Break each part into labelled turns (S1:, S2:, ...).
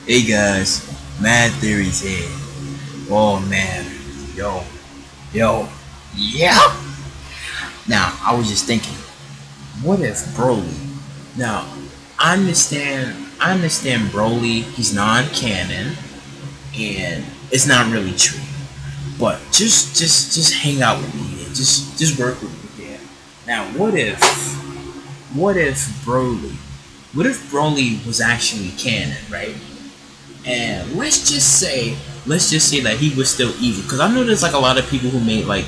S1: Hey guys, Mad Theories here. Oh man, yo, yo, yeah. Now I was just thinking, what if Broly? Now I understand Broly. He's non-canon and it's not really true. But just hang out with me here. Just work with me here. Now what if Broly? What if Broly was actually canon, right? And let's just say that he was still evil, because I know there's like a lot of people who made like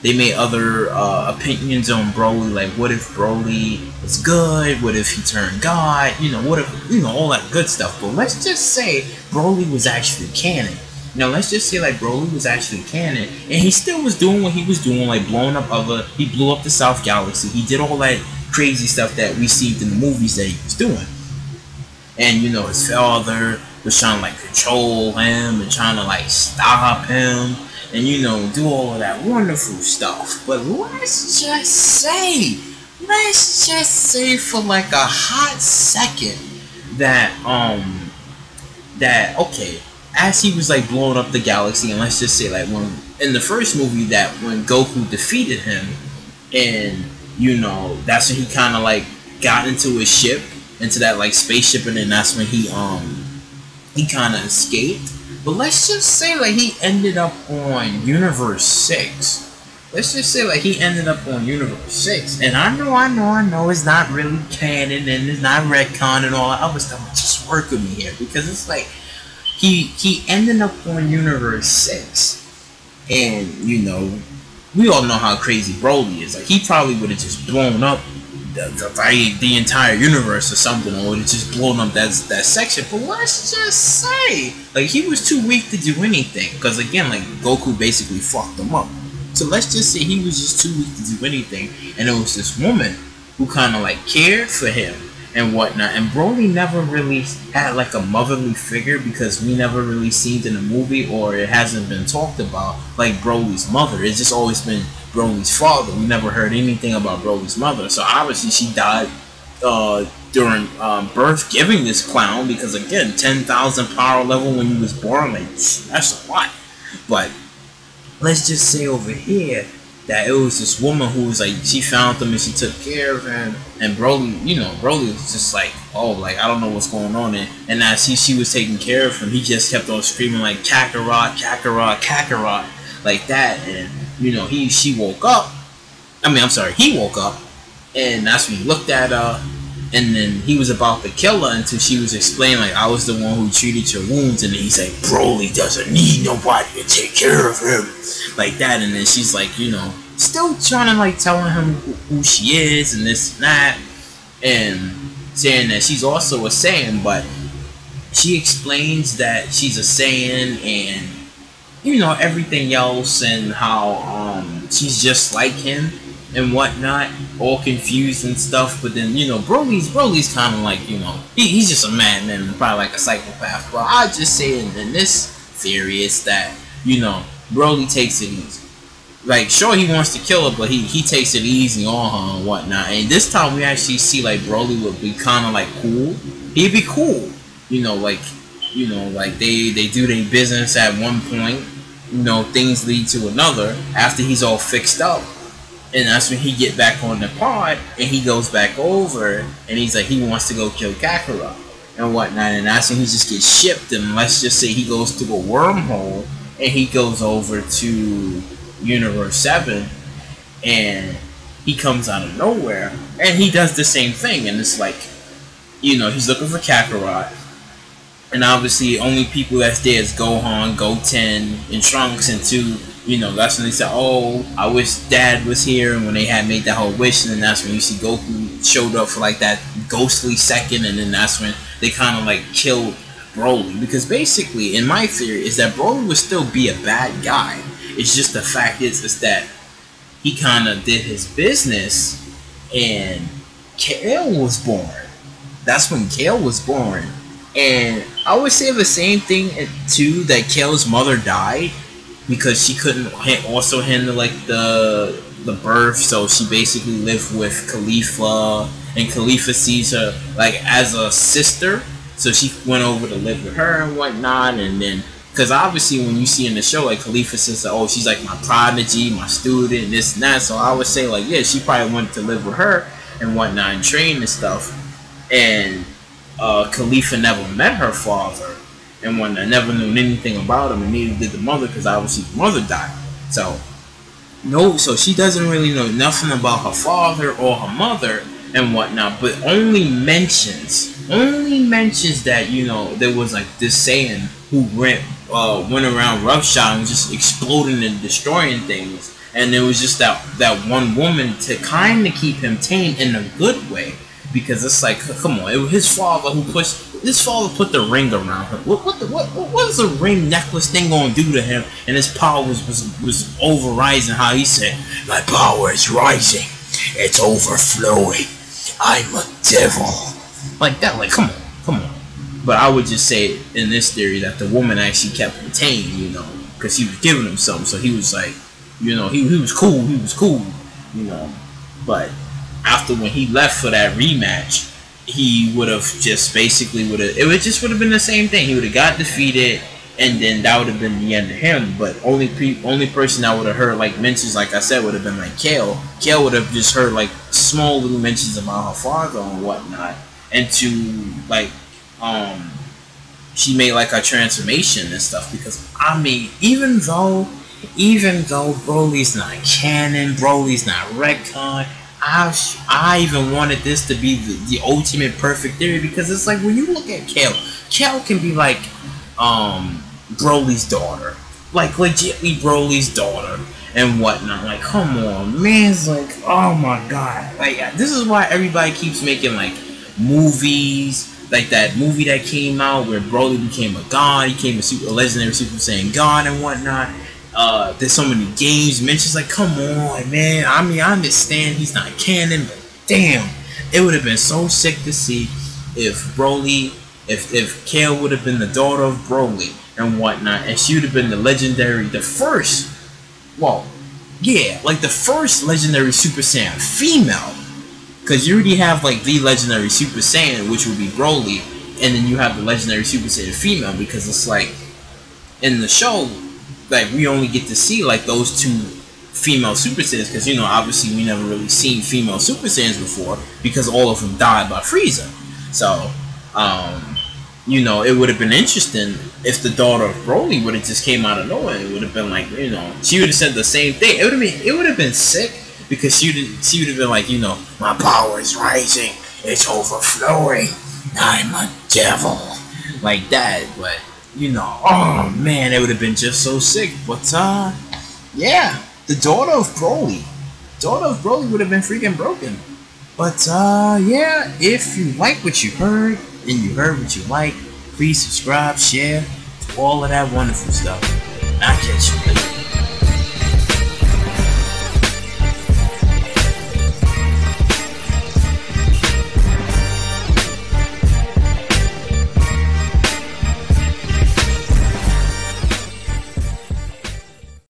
S1: they made other opinions on Broly, like what if Broly is good, what if he turned God, what if, all that good stuff. But let's just say Broly was actually canon. Now let's just say like Broly was actually canon and he still was doing what he was doing, like he blew up the South Galaxy, he did all that crazy stuff that we seen in the movies that he was doing. And his father was trying to like control him and trying to like stop him and do all of that wonderful stuff. But let's just say for like a hot second that okay, as he was like blowing up the galaxy, and let's just say like when in the first movie that when Goku defeated him, and that's when he kind of like got into his ship, into that like spaceship, and then that's when he kind of escaped. But let's just say like he ended up on Universe 6. Let's just say like he ended up on Universe 6. And I know it's not really canon and it's not retcon and all that other stuff. But just work with me here, because it's like he ended up on Universe 6. And we all know how crazy Broly is. Like he probably would have just blown up the entire universe or something, or would have just blown up that section. But let's just say like he was too weak to do anything, because again, like Goku basically fucked him up. So let's just say he was just too weak to do anything, and it was this woman who kind of like cared for him and whatnot. And Broly never really had like a motherly figure, because we never really seen it in a movie, or it hasn't been talked about like Broly's mother. It's just always been Broly's father. We never heard anything about Broly's mother. So obviously she died during birth, giving this clown, because again, 10,000 power level when you was born, like that's a lot. But let's just say over here that it was this woman who was like, she found him and she took care of him, and Broly, Broly was just like, oh, like I don't know what's going on, and as she was taking care of him, he just kept on screaming like Kakarot, Kakarot, Kakarot, like that. And she woke up. He woke up, and that's when he looked at her, and then he was about to kill her until she was explaining like, I was the one who treated your wounds, and then he's like, Broly doesn't need nobody to take care of him, like that. And then she's like, still trying to like telling him who she is and this and that, and saying that she's also a Saiyan, but she explains that she's a Saiyan and everything else, and how she's just like him and whatnot, all confused and stuff. But then Broly's kind of like he's just a madman and probably like a psychopath. But I just say in this theory is that Broly takes it easy. Like sure, he wants to kill her, but he takes it easy on her and whatnot. And this time we actually see like Broly would be kind of like cool. He'd be cool, like they do their business at one point. Things lead to another after he's all fixed up, and that's when he get back on the pod and he goes back over and he's like, he wants to go kill Kakarot and whatnot. And that's when he just gets shipped, and let's just say he goes through a wormhole and he goes over to Universe 7, and he comes out of nowhere and he does the same thing. And it's like, he's looking for Kakarot, and obviously only people that's there is Gohan, Goten, and Trunks, and that's when they said, oh, I wish Dad was here, and when they had made that whole wish. And then that's when you see Goku showed up for like that ghostly second, and then that's when they kind of like killed Broly. Because basically, in my theory, is that Broly would still be a bad guy. It's just the fact is that he kind of did his business, and Kale was born. That's when Kale was born. And I would say the same thing too, that Kale's mother died because she couldn't also handle like the birth, so she basically lived with Khalifa, and Khalifa sees her like as a sister So she went over to live with her and whatnot, and then because obviously when you see in the show, like Khalifa says, oh, she's like my prodigy, my student, this and that. So I would say like, yeah, she probably went to live with her and whatnot and train and stuff. And Khalifa never met her father and whatnot, never knew anything about him, and neither did the mother, because obviously the mother died. So no, so she doesn't really know nothing about her father or her mother and whatnot, but only mentions that, you know, there was like this saying who went around roughshod and just exploding and destroying things, and it was just that one woman to kind of keep him tame in a good way, because it's like, come on, it was his father who put the ring around him. What is a ring necklace thing gonna do to him? And his power was overrising. How he said, "My power is rising, it's overflowing. I'm a devil." Like that. Like, come on. But I would just say in this theory that the woman actually kept him tame, you know, because he was giving him something. So he was like, you know, he was cool, you know. But after when he left for that rematch, he would have just basically would have been the same thing. He would have got defeated, and then that would have been the end of him. But only person that would have heard like mentions, like I said, would have been like Kale. Kale would have just heard like small little mentions about her father and whatnot, and to like she made like a transformation and stuff. Because I mean, even though Broly's not canon, Broly's not retcon, I even wanted this to be the ultimate perfect theory, because it's like when you look at Kale can be like Broly's daughter, like legitly Broly's daughter and whatnot. Like, come on, man. It's like, oh my god, like this is why everybody keeps making like movies, like that movie that came out where Broly became a god, he became a legendary Super Saiyan god and whatnot. There's so many games mentions, like, come on, man. I mean, I understand he's not canon, but damn, it would have been so sick to see if Broly, if Kale would have been the daughter of Broly and whatnot, and she would have been the first legendary Super Saiyan female. Because you already have like the legendary Super Saiyan, which would be Broly, and then you have the legendary Super Saiyan female, because it's like in the show, like we only get to see like those two female Super Saiyans, because, you know, obviously we never really seen female Super Saiyans before, because all of them died by Frieza. So you know, it would have been interesting if the daughter of Broly would have just came out of nowhere. It would have been like, you know, she would have said the same thing. It would have been sick, because she would have been like, you know, my power is rising, it's overflowing, I'm a devil, like that. But, you know, oh man, it would have been just so sick. But yeah, the daughter of Broly would have been freaking broken. But yeah, if you like what you heard and you heard what you like, please subscribe, share, all of that wonderful stuff. I'll catch you.